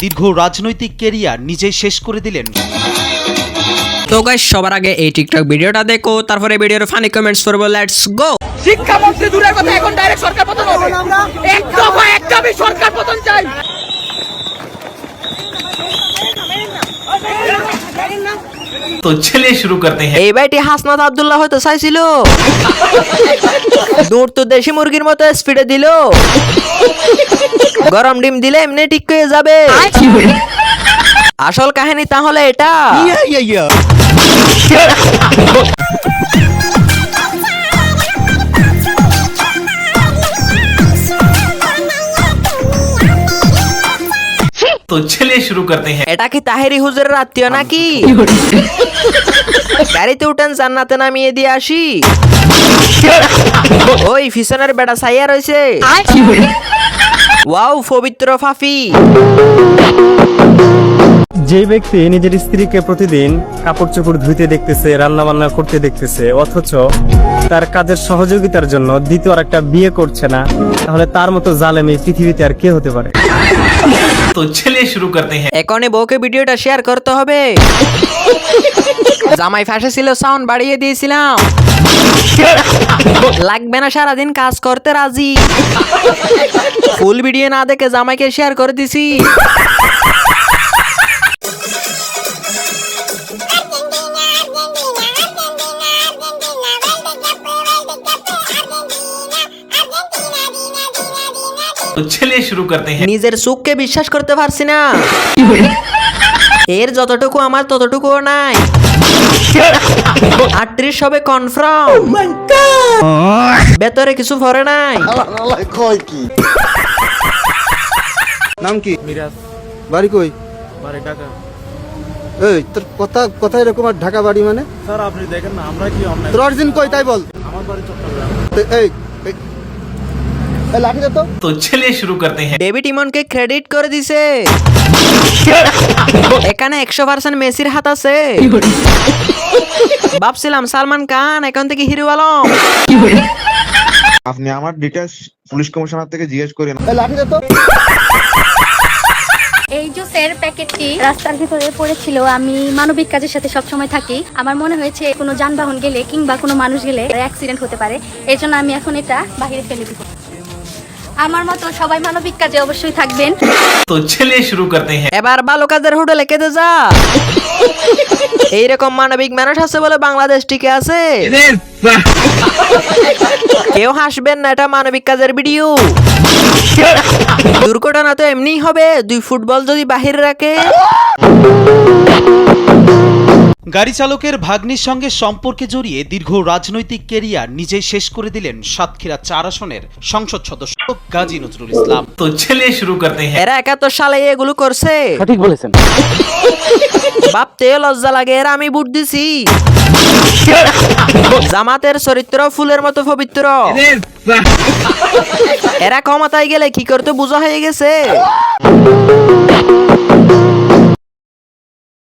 দীর্ঘ রাজনৈতিক ক্যারিয়ার নিজেই শেষ করে দিলেন। তো গাইস সবার আগে এই টিকটক ভিডিওটা দেখো, তারপরে ভিডিওর ফানি কমেন্টস করব। Let's go. শিক্ষামন্ত্রী দূরের কথা, এখন ডাইরেক্ট সরকার পতন হবে। এক দফা এক দাবি, সরকার পতন চাই। तो चलिए शुरू करते हैं। এই বাইটি হাসনাত আব্দুল্লাহ হয়তো চাইছিল, দূর তো দেশি মুরগির মতো স্পিডে দিল, গরম ডিম দিলে এমনি ঠিক হয়ে যাবে। আসল কাহিনী তাহলে এটা। तो चलिए शुरू करते हैं। এটা কি তাহেরি হুজুরের আত্মীয় নাকি? গাড়িতে উঠেন, জান্নাতে নামিয়ে দিয়ে আসি। ওই ফিসনের বেটা সাইয়া রয়েছে। ওয়াও পবিত্র ফাফি। যে ব্যক্তি নিজের স্ত্রীকে প্রতিদিন কাপড় চোপড় ধুইতে দেখতেছে, রান্না বান্না করতে দেখতেছে, অথচ তার কাজের সহযোগিতার জন্য দ্বিতীয় আর একটা বিয়ে করছে না, তাহলে তার মতো জালেম এই পৃথিবীতে আর কে হতে পারে? तो चलिए शुरू करते हैं। এখনই বউকে ভিডিওটা শেয়ার করতে হবে। জামাই ফাঁসে ছিল, সাউন্ড বাড়িয়ে দিয়েছিলাম। লাগবে না সারাদিন কাজ করতে রাজি। ফুল ভিডিও না দেখে জামাইকে শেয়ার করে দিছি। तो चलिए शुरू करते हैं। নিজের চোখকে বিশ্বাস করতে পারছি না। এর যতটুকু আমার ততটুকুও নাই। 38 হবে কনফার্ম। ভেতরে কিছু পরে নাই। নাম কি? মিরাজ। বাড়ি কই? বাড়ি ঢাকা। এই তোর কথা এরকম, আর ঢাকা বাড়ি মানে? স্যার আপনি দেখেন না, আমরা কি অন্যায়? তোর অরিজিন কই তাই বল। আমার বাড়ি চট্টগ্রাম। এই লাঠি দে তো। तो चलिए शुरू करते हैं। ডেভিড ইমনকে ক্রেডিট করে দিছে। এখানে 100% মেসির হাত আছে। ভাবছিলাম সালমান খান, এখন থেকে হিরো আলম। আপনি আমার ডিটেলস পুলিশ কমিশনার থেকে জিজ্ঞেস করেন। লাঠি দে তো। এই জুসের প্যাকেটটি রাস্তার ভিতরে পড়েছিল। আমি মানবিক কাজের সাথে সবসময় থাকি। আমার মনে হয়েছে কোনো যানবাহন গেলে কিংবা কোনো মানুষ গেলে অ্যাক্সিডেন্ট হতে পারে, এই জন্য আমি এখন এটা বাইরে ফেলে দিব। আমার মতো সবাই মানবিক কাজে অবশ্যই থাকবেন। तो चलिए शुरू करते हैं। এবার ভালো কাজের হোটেলে খেতে যা। এইরকম মানবিক মানুষ আছে বলে বাংলাদেশ টিকে আছে। কেউ হাসবেন না, এটা মানবিক কাজের ভিডিও। দুর্ঘটনা তো এমনি হবে, 2 ফুটবল যদি বাহির রাখে। গাড়ি চালকের ভাগ্নির সঙ্গে সম্পর্কে জড়িয়ে দীর্ঘ রাজনৈতিক ক্যারিয়ার নিজেই শেষ করে দিলেন সাতক্ষীরা 4 আসনের সংসদ সদস্য গাজী নজরুল ইসলাম। तो चलिए शुरू करते हैं। এরা 71 সালে এগুলো করছে। সঠিক বলেছেন। ভাবতে লজ্জা লাগে, এর আমি ভোট দিছি। জামাতের চরিত্র ফুলের মতো পবিত্র। এরা ক্ষমতায় গেলে কি করতে বোঝা হয়ে গেছে।